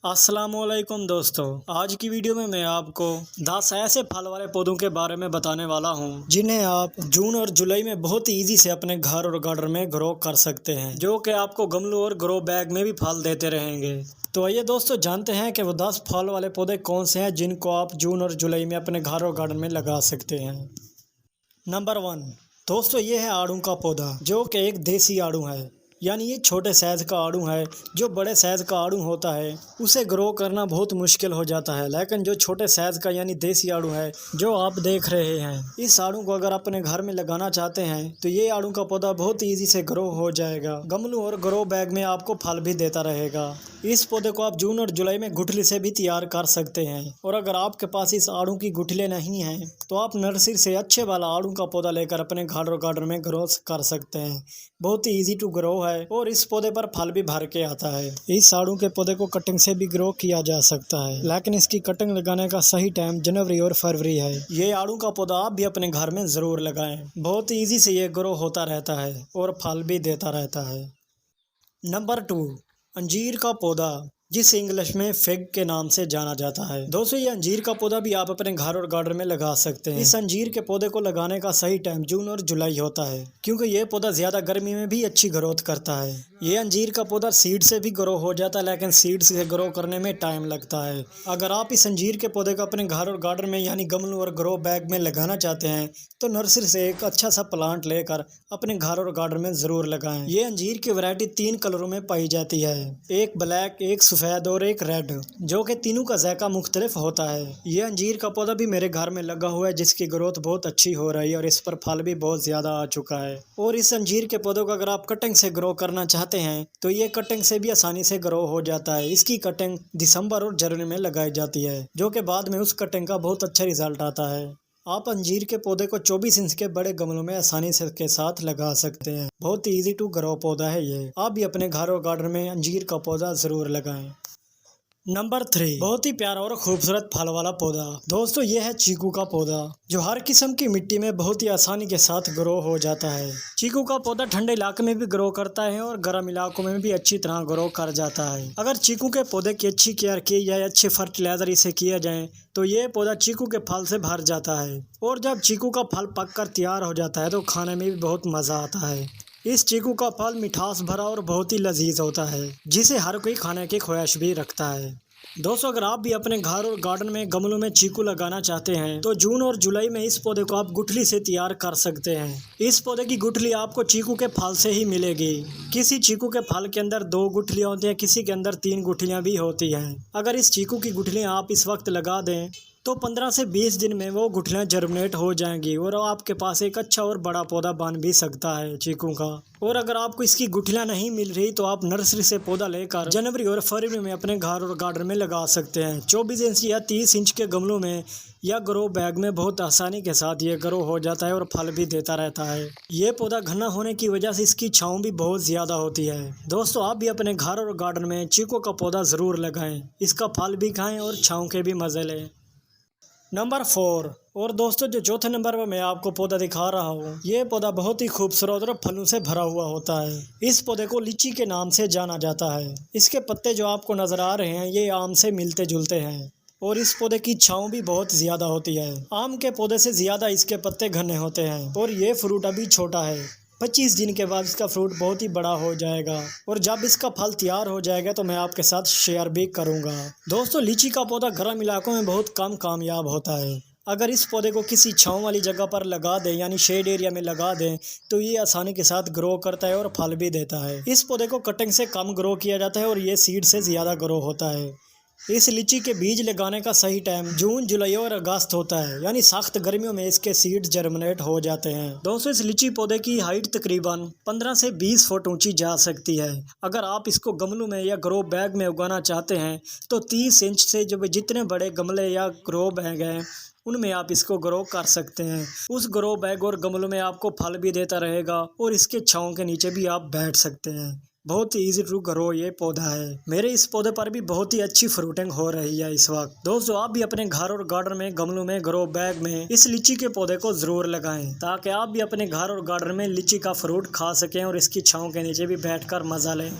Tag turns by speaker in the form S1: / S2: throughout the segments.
S1: अस्सलामुअलैकुम दोस्तों, आज की वीडियो में मैं आपको 10 ऐसे फल वाले पौधों के बारे में बताने वाला हूं जिन्हें आप जून और जुलाई में बहुत इजी से अपने घर और गार्डन में ग्रो कर सकते हैं, जो कि आपको गमलों और ग्रो बैग में भी फल देते रहेंगे। तो आइए दोस्तों जानते हैं कि वो 10 फल वाले पौधे कौन से हैं जिनको आप जून और जुलाई में अपने घर और गार्डन में लगा सकते हैं। नंबर 1 दोस्तों, ये है आड़ू का पौधा, जो कि एक देसी आड़ू है। यानी ये छोटे साइज का आड़ू है। जो बड़े साइज का आड़ू होता है उसे ग्रो करना बहुत मुश्किल हो जाता है, लेकिन जो छोटे साइज का यानी देसी आड़ू है जो आप देख रहे हैं, इस आड़ू को अगर अपने घर में लगाना चाहते हैं तो ये आड़ू का पौधा बहुत इजी से ग्रो हो जाएगा। गमलों और ग्रो बैग में आपको फल भी देता रहेगा। इस पौधे को आप जून और जुलाई में गुठली से भी तैयार कर सकते हैं, और अगर आपके पास इस आड़ू की गुठली नहीं है तो आप नर्सरी से अच्छे वाला आड़ू का पौधा लेकर अपने घर और गार्डन में ग्रो कर सकते हैं। बहुत ही इजी टू ग्रो है और इस पौधे पर फल भी भर के आता है। इस आड़ू के पौधे को कटिंग से भी ग्रो किया जा सकता है, लेकिन इसकी कटिंग लगाने का सही टाइम जनवरी और फरवरी है। ये आड़ू का पौधा आप भी अपने घर में जरूर लगाएं। बहुत इजी से ये ग्रो होता रहता है और फल भी देता रहता है। नंबर 2 अंजीर का पौधा, जिसे इंग्लिश में फिग के नाम से जाना जाता है। दोस्तों, ये अंजीर का पौधा भी आप अपने घर और गार्डन में लगा सकते हैं। इस अंजीर के पौधे को लगाने का सही टाइम जून और जुलाई होता है, क्योंकि ये पौधा ज्यादा गर्मी में भी अच्छी ग्रोथ करता है। ये अंजीर का पौधा सीड से भी ग्रो हो जाता है, लेकिन सीड से ग्रो करने में टाइम लगता है। अगर आप इस अंजीर के पौधे को अपने घर और गार्डन में यानी गमलों और ग्रो बैग में लगाना चाहते हैं तो नर्सरी से एक अच्छा सा प्लांट लेकर अपने घर और गार्डन में जरूर लगाएं। ये अंजीर की वैरायटी 3 कलरों में पाई जाती है, एक ब्लैक, एक सफेद और एक रेड, जो कि तीनों का जायका मुख्तलिफ होता है। ये अंजीर का पौधा भी मेरे घर में लगा हुआ है, जिसकी ग्रोथ बहुत अच्छी हो रही है और इस पर फल भी बहुत ज्यादा आ चुका है। और इस अंजीर के पौधों को अगर आप कटिंग से ग्रो करना चाहते हैं तो ये कटिंग से भी आसानी से ग्रो हो जाता है। इसकी कटिंग दिसंबर और जनवरी में लगाई जाती है, जो कि बाद में उस कटिंग का बहुत अच्छा रिजल्ट आता है। आप अंजीर के पौधे को 24 इंच के बड़े गमलों में आसानी से के साथ लगा सकते हैं। बहुत ही इजी टू ग्रो पौधा है ये। आप भी अपने घर और गार्डन में अंजीर का पौधा जरूर लगाएं। नंबर 3 बहुत ही प्यारा और खूबसूरत फल वाला पौधा। दोस्तों, ये है चीकू का पौधा, जो हर किस्म की मिट्टी में बहुत ही आसानी के साथ ग्रो हो जाता है। चीकू का पौधा ठंडे इलाके में भी ग्रो करता है और गर्म इलाकों में भी अच्छी तरह ग्रो कर जाता है। अगर चीकू के पौधे की अच्छी केयर की जाए, अच्छे फर्टिलाइजर इसे किया जाए तो ये पौधा चीकू के फल से भर जाता है। और जब चीकू का फल पककर तैयार हो जाता है तो खाने में भी बहुत मजा आता है। इस चीकू का फल मिठास भरा और बहुत ही लजीज होता है, जिसे हर कोई खाने की ख्वाहिश भी रखता है। दोस्तों, अगर आप भी अपने घर और गार्डन में गमलों में चीकू लगाना चाहते हैं तो जून और जुलाई में इस पौधे को आप गुठली से तैयार कर सकते हैं। इस पौधे की गुठली आपको चीकू के फल से ही मिलेगी। किसी चीकू के फल के अंदर 2 गुठलियां होती हैं, किसी के अंदर 3 गुठलियां भी होती हैं। अगर इस चीकू की गुठलियां आप इस वक्त लगा दें तो 15 से 20 दिन में वो गुठलियां जर्मिनेट हो जाएंगी और आपके पास एक अच्छा और बड़ा पौधा बन भी सकता है चीकू का। और अगर आपको इसकी गुठलियां नहीं मिल रही तो आप नर्सरी से पौधा लेकर जनवरी और फरवरी में अपने घर और गार्डन में लगा सकते हैं। 24 इंच या 30 इंच के गमलों में या ग्रो बैग में बहुत आसानी के साथ ये ग्रो हो जाता है और फल भी देता रहता है। ये पौधा घना होने की वजह से इसकी छांव भी बहुत ज्यादा होती है। दोस्तों, आप भी अपने घर और गार्डन में चीकू का पौधा जरूर लगाएं, इसका फल भी खाएं और छांव के भी मजे लें। नंबर 4 और दोस्तों, जो चौथे नंबर पर मैं आपको पौधा दिखा रहा हूँ, ये पौधा बहुत ही खूबसूरत और फलों से भरा हुआ होता है। इस पौधे को लीची के नाम से जाना जाता है। इसके पत्ते जो आपको नजर आ रहे हैं ये आम से मिलते जुलते हैं और इस पौधे की छांव भी बहुत ज्यादा होती है। आम के पौधे से ज्यादा इसके पत्ते घने होते हैं और ये फ्रूट अभी छोटा है। 25 दिन के बाद इसका फ्रूट बहुत ही बड़ा हो जाएगा और जब इसका फल तैयार हो जाएगा तो मैं आपके साथ शेयर भी करूंगा। दोस्तों, लीची का पौधा गर्म इलाकों में बहुत कम कामयाब होता है। अगर इस पौधे को किसी छांव वाली जगह पर लगा दें यानी शेड एरिया में लगा दें तो ये आसानी के साथ ग्रो करता है और फल भी देता है। इस पौधे को कटिंग से कम ग्रो किया जाता है और ये सीड से ज़्यादा ग्रो होता है। इस लीची के बीज लगाने का सही टाइम जून, जुलाई और अगस्त होता है, यानी सख्त गर्मियों में इसके सीड्स जर्मिनेट हो जाते हैं। दोस्तों, इस लीची पौधे की हाइट तकरीबन 15 से 20 फुट ऊंची जा सकती है। अगर आप इसको गमलों में या ग्रो बैग में उगाना चाहते हैं तो 30 इंच से जो जितने बड़े गमले या ग्रो बैग हैं उनमें आप इसको ग्रो कर सकते हैं। उस ग्रो बैग और गमलों में आपको फल भी देता रहेगा और इसके छांव के नीचे भी आप बैठ सकते हैं। बहुत ही इजी टू ग्रो ये पौधा है। मेरे इस पौधे पर भी बहुत ही अच्छी फ्रूटिंग हो रही है इस वक्त। दोस्तों, आप भी अपने घर और गार्डन में गमलों में ग्रो बैग में इस लीची के पौधे को जरूर लगाएं, ताकि आप भी अपने घर और गार्डन में लीची का फ्रूट खा सकें और इसकी छांव के नीचे भी बैठकर मजा लें।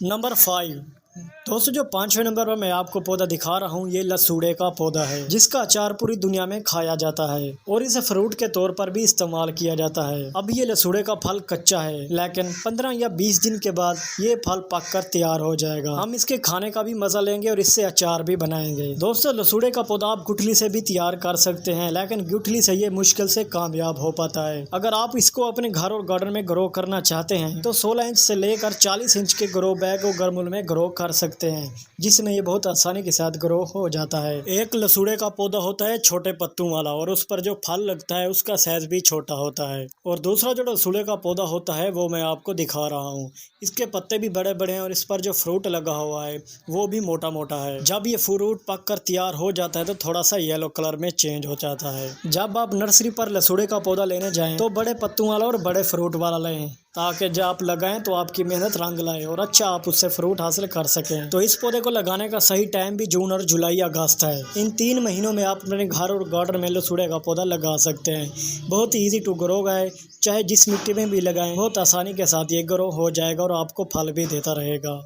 S1: नंबर 5 दोस्तों जो 5वें नंबर पर मैं आपको पौधा दिखा रहा हूँ ये लसूड़े का पौधा है, जिसका अचार पूरी दुनिया में खाया जाता है और इसे फ्रूट के तौर पर भी इस्तेमाल किया जाता है। अब ये लसूड़े का फल कच्चा है, लेकिन 15 या 20 दिन के बाद ये फल पककर तैयार हो जाएगा। हम इसके खाने का भी मजा लेंगे और इससे अचार भी बनाएंगे। दोस्तों लसूड़े का पौधा आप गुठली से भी तैयार कर सकते हैं, लेकिन गुठली से ये मुश्किल से कामयाब हो पाता है। अगर आप इसको अपने घर और गार्डन में ग्रो करना चाहते हैं तो 16 इंच से लेकर 40 इंच के ग्रो बैग और गर्मुल में ग्रो कर सकते हैं, जिसमें ये बहुत आसानी के साथ ग्रो हो जाता है। एक लसूड़े का पौधा होता है छोटे पत्तों वाला और उस पर जो फल लगता है उसका साइज भी छोटा होता है, और दूसरा जो लसूड़े का पौधा होता है वो मैं आपको दिखा रहा हूँ। इसके पत्ते भी बड़े बड़े हैं और इस पर जो फ्रूट लगा हुआ है वो भी मोटा मोटा है। जब ये फ्रूट पककर तैयार हो जाता है तो थोड़ा सा येलो कलर में चेंज हो जाता है। जब आप नर्सरी पर लसूड़े का पौधा लेने जाएं तो बड़े पत्तों वाला और बड़े फ्रूट वाला लें, ताकि जब आप लगाएं तो आपकी मेहनत रंग लाए और अच्छा आप उससे फ्रूट हासिल कर सकें। तो इस पौधे को लगाने का सही टाइम भी जून और जुलाई अगस्त है। इन 3 महीनों में आप अपने घर और गार्डन में लसूड़े का पौधा लगा सकते हैं। बहुत ईजी टू ग्रो है, चाहे जिस मिट्टी में भी लगाएं बहुत आसानी के साथ ये ग्रो हो जाएगा और आपको फल भी देता रहेगा।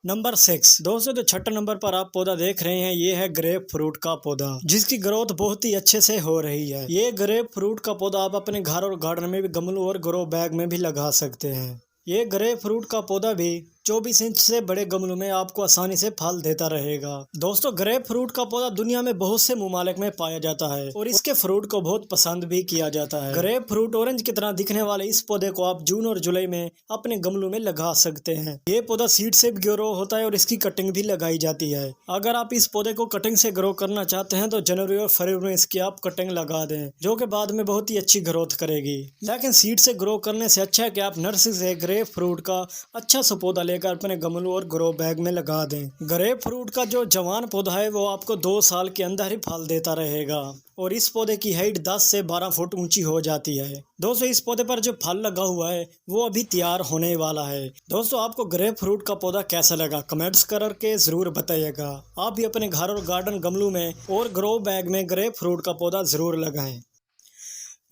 S1: नंबर 6 दोस्तों जो 6 नंबर पर आप पौधा देख रहे हैं ये है ग्रेप फ्रूट का पौधा, जिसकी ग्रोथ बहुत ही अच्छे से हो रही है। ये ग्रेप फ्रूट का पौधा आप अपने घर और गार्डन में भी गमलों और ग्रो बैग में भी लगा सकते हैं। ये ग्रेप फ्रूट का पौधा भी 24 इंच से बड़े गमलों में आपको आसानी से फल देता रहेगा। दोस्तों ग्रेप फ्रूट का पौधा दुनिया में बहुत से ममालिक में पाया जाता है और इसके फ्रूट को बहुत पसंद भी किया जाता है। ग्रेप फ्रूट ऑरेंज की तरह दिखने वाले इस पौधे को आप जून और जुलाई में अपने गमलों में लगा सकते हैं। ये पौधा सीड से ग्रो होता है और इसकी कटिंग भी लगाई जाती है। अगर आप इस पौधे को कटिंग से ग्रो करना चाहते हैं तो जनवरी और फरवरी में इसकी आप कटिंग लगा दें, जो कि बाद में बहुत ही अच्छी ग्रोथ करेगी। लेकिन सीड से ग्रो करने से अच्छा है कि आप नर्सरी से ग्रेप फ्रूट का अच्छा सा पौधा लेकर अपने गमलों और ग्रो बैग में लगा दें। ग्रेप फ्रूट का जो जवान पौधा है वो आपको 2 साल के अंदर ही फल देता रहेगा और इस पौधे की हाइट 10 से 12 फुट ऊंची हो जाती है। दोस्तों इस पौधे पर जो फल लगा हुआ है वो अभी तैयार होने वाला है। दोस्तों आपको ग्रेप फ्रूट का पौधा कैसा लगा कमेंट्स करके जरूर बताइएगा। आप भी अपने घर और गार्डन गमलों में और ग्रो बैग में ग्रेप फ्रूट का पौधा जरूर लगाएं।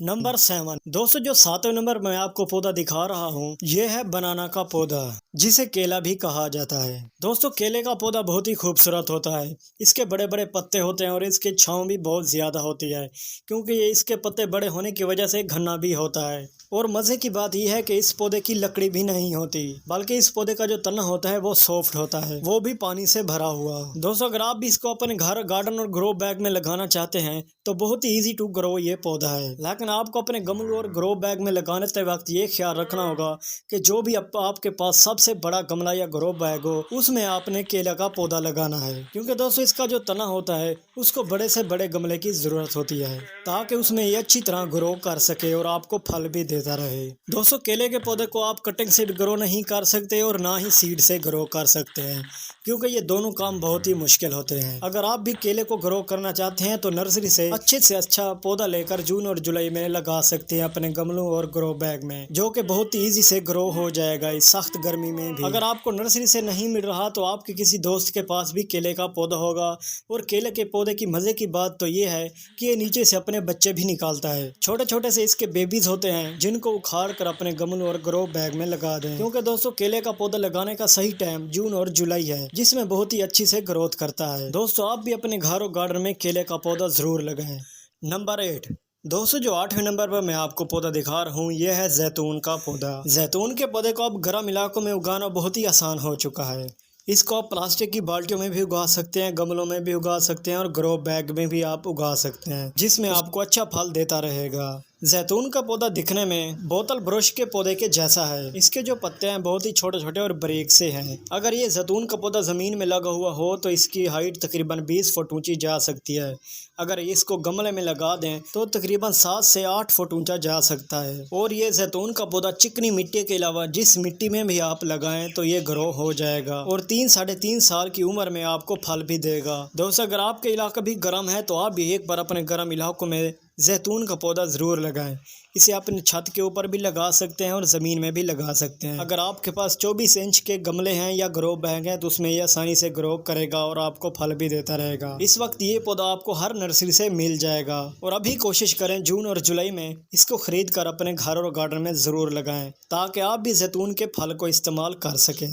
S1: नंबर 7 दोस्तों जो 7वें नंबर मैं आपको पौधा दिखा रहा हूँ ये है बनाना का पौधा, जिसे केला भी कहा जाता है। दोस्तों केले का पौधा बहुत ही खूबसूरत होता है। इसके बड़े बड़े पत्ते होते हैं और इसकी छांव भी बहुत ज़्यादा होती है, क्योंकि ये इसके पत्ते बड़े होने की वजह से घना भी होता है। और मज़े की बात यह है कि इस पौधे की लकड़ी भी नहीं होती, बल्कि इस पौधे का जो तना होता है वो सॉफ्ट होता है, वो भी पानी से भरा हुआ। दोस्तों अगर आप भी इसको अपने घर गार्डन और ग्रो बैग में लगाना चाहते हैं तो बहुत ही ईजी टू ग्रो ये पौधा है। लेकिन आपको अपने गमलों और ग्रो बैग में लगाने वक्त ये ख्याल रखना होगा कि जो भी आपके पास सबसे बड़ा गमला या ग्रो बैग हो उसमें आपने केला का पौधा लगाना है, क्योंकि दोस्तों इसका जो तना होता है उसको बड़े से बड़े गमले की जरूरत होती है, ताकि उसमें ये अच्छी तरह ग्रो कर सके और आपको फल भी देता रहे। दोस्तों केले के पौधे को आप कटिंग से ग्रो नहीं कर सकते और ना ही सीड से ग्रो कर सकते हैं, क्योंकि ये दोनों काम बहुत ही मुश्किल होते हैं। अगर आप भी केले को ग्रो करना चाहते हैं तो नर्सरी से अच्छा पौधा लेकर जून और जुलाई में लगा सकते हैं अपने गमलों और ग्रो बैग में, जो कि बहुत ही ईजी से ग्रो हो जाएगा इस सख्त गर्मी में भी। अगर आपको नर्सरी से नहीं मिल रहा तो आपके किसी दोस्त के पास भी केले का पौधा होगा। और केले के पौधे की मजे की बात तो ये है कि ये नीचे से अपने बच्चे भी निकालता है। छोटे छोटे से इसके बेबीज होते हैं जिनको उखाड़ कर अपने गमलों और ग्रो बैग में लगा दें, क्योंकि दोस्तों केले का पौधा लगाने का सही टाइम जून और जुलाई है, जिसमें बहुत ही अच्छी से ग्रोथ करता है। दोस्तों आप भी अपने घर और गार्डन में केले का पौधा जरूर लगाएं। नंबर 8 दोस्तों जो 8वें नंबर पर मैं आपको पौधा दिखा रहा हूँ ये है जैतून का पौधा। जैतून के पौधे को अब गर्म इलाकों में उगाना बहुत ही आसान हो चुका है। इसको आप प्लास्टिक की बाल्टियों में भी उगा सकते हैं, गमलों में भी उगा सकते हैं और ग्रो बैग में भी आप उगा सकते हैं, जिसमें आपको अच्छा फल देता रहेगा। जैतून का पौधा दिखने में बोतल ब्रश के पौधे के जैसा है। इसके जो पत्ते हैं बहुत ही छोटे छोटे और बारीक से हैं। अगर ये जैतून का पौधा ज़मीन में लगा हुआ हो तो इसकी हाइट तकरीबन 20 फुट ऊंची जा सकती है। अगर इसको गमले में लगा दें तो तकरीबन 7 से 8 फुट ऊंचा जा सकता है। और ये जैतून का पौधा चिकनी मिट्टी के अलावा जिस मिट्टी में भी आप लगाएं तो ये ग्रो हो जाएगा और 3-3.5 साल की उम्र में आपको फल भी देगा। दोस्तों अगर आपका इलाका भी गर्म है तो आप भी एक बार अपने गर्म इलाकों में जैतून का पौधा ज़रूर लगाएं। इसे अपनी छत के ऊपर भी लगा सकते हैं और ज़मीन में भी लगा सकते हैं। अगर आपके पास 24 इंच के गमले हैं या ग्रो बैग हैं तो उसमें यह आसानी से ग्रो करेगा और आपको फल भी देता रहेगा। इस वक्त ये पौधा आपको हर नर्सरी से मिल जाएगा और अभी कोशिश करें जून और जुलाई में इसको खरीद कर अपने घर और गार्डन में ज़रूर लगाएं, ताकि आप भी जैतून के फल को इस्तेमाल कर सकें।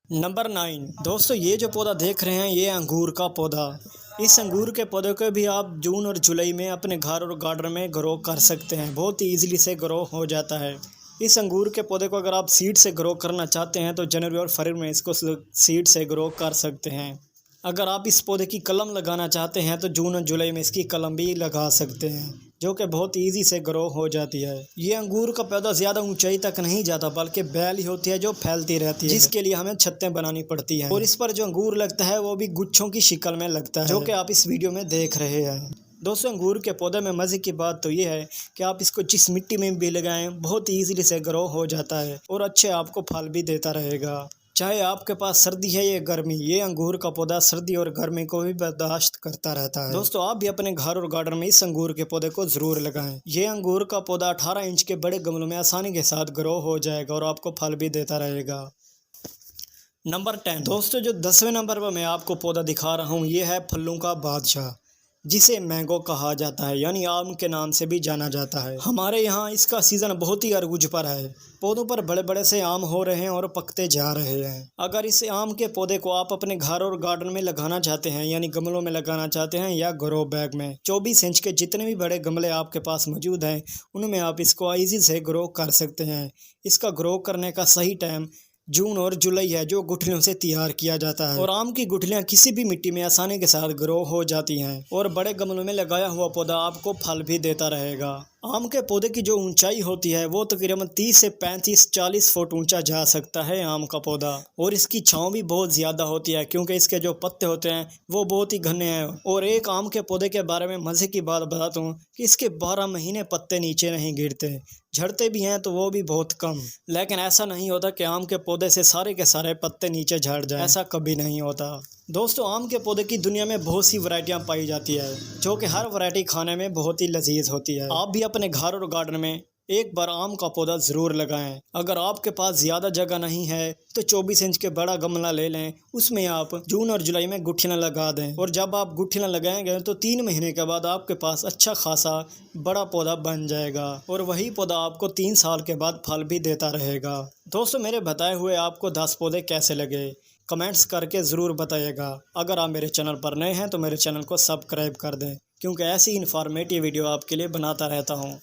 S1: नंबर 9 दोस्तों, ये जो पौधा देख रहे हैं ये अंगूर का पौधा। इस अंगूर के पौधे को भी आप जून और जुलाई में अपने घर और गार्डन में ग्रो कर सकते हैं। बहुत ही ईजिली से ग्रो हो जाता है। इस अंगूर के पौधे को अगर आप सीड से ग्रो करना चाहते हैं तो जनवरी और फरवरी में इसको सीड से ग्रो कर सकते हैं। अगर आप इस पौधे की कलम लगाना चाहते हैं तो जून और जुलाई में इसकी कलम भी लगा सकते हैं, जो कि बहुत इजी से ग्रो हो जाती है। ये अंगूर का पौधा ज़्यादा ऊंचाई तक नहीं जाता, बल्कि बेल ही होती है जो फैलती रहती है, जिसके लिए हमें छत्तें बनानी पड़ती हैं। और इस पर जो अंगूर लगता है वो भी गुच्छों की शक्ल में लगता है, जो कि आप इस वीडियो में देख रहे हैं। दोस्तों, अंगूर के पौधे में मज़े की बात तो ये है कि आप इसको जिस मिट्टी में भी लगाएं बहुत ईजीली से ग्रो हो जाता है और अच्छे आपको फल भी देता रहेगा। चाहे आपके पास सर्दी है या गर्मी, ये अंगूर का पौधा सर्दी और गर्मी को भी बर्दाश्त करता रहता है। दोस्तों, आप भी अपने घर और गार्डन में इस अंगूर के पौधे को जरूर लगाएं। ये अंगूर का पौधा 18 इंच के बड़े गमलों में आसानी के साथ ग्रो हो जाएगा और आपको फल भी देता रहेगा। नंबर 10 दोस्तों, जो 10वें नंबर पर मैं आपको पौधा दिखा रहा हूँ ये है फलों का बादशाह, जिसे मैंगो कहा जाता है, यानी आम के नाम से भी जाना जाता है। हमारे यहाँ इसका सीज़न बहुत ही अरगुज पर है। पौधों पर बड़े बड़े से आम हो रहे हैं और पकते जा रहे हैं। अगर इस आम के पौधे को आप अपने घर और गार्डन में लगाना चाहते हैं, यानी गमलों में लगाना चाहते हैं या ग्रो बैग में, 24 इंच के जितने भी बड़े गमले आपके पास मौजूद हैं उनमें आप इसको ईजी से ग्रो कर सकते हैं। इसका ग्रो करने का सही टाइम जून और जुलाई है, जो गुठलियों से तैयार किया जाता है। और आम की गुठलियां किसी भी मिट्टी में आसानी के साथ ग्रो हो जाती हैं और बड़े गमलों में लगाया हुआ पौधा आपको फल भी देता रहेगा। आम के पौधे की जो ऊंचाई होती है वो तकरीबन 30 से 35-40 फुट ऊंचा जा सकता है आम का पौधा। और इसकी छांव भी बहुत ज़्यादा होती है क्योंकि इसके जो पत्ते होते हैं वो बहुत ही घने हैं। और एक आम के पौधे के बारे में मज़े की बात बताता हूँ कि इसके 12 महीने पत्ते नीचे नहीं गिरते, झड़ते भी हैं तो वो भी बहुत कम। लेकिन ऐसा नहीं होता कि आम के पौधे से सारे के सारे पत्ते नीचे झड़ जाएं, ऐसा कभी नहीं होता। दोस्तों, आम के पौधे की दुनिया में बहुत सी वैरायटियां पाई जाती है, जो कि हर वैरायटी खाने में बहुत ही लजीज होती है। आप भी अपने घर और गार्डन में एक बार आम का पौधा ज़रूर लगाएं। अगर आपके पास ज़्यादा जगह नहीं है तो 24 इंच के बड़ा गमला ले लें, उसमें आप जून और जुलाई में गुठलियाँ लगा दें। और जब आप गुठलियाँ लगाएंगे तो 3 महीने के बाद आपके पास अच्छा खासा बड़ा पौधा बन जाएगा और वही पौधा आपको 3 साल के बाद फल भी देता रहेगा। दोस्तों, मेरे बताए हुए आपको 10 पौधे कैसे लगे कमेंट्स करके ज़रूर बताइएगा। अगर आप मेरे चैनल पर नए हैं तो मेरे चैनल को सब्सक्राइब कर दें, क्योंकि ऐसी इन्फॉर्मेटिव वीडियो आपके लिए बनाता रहता हूँ।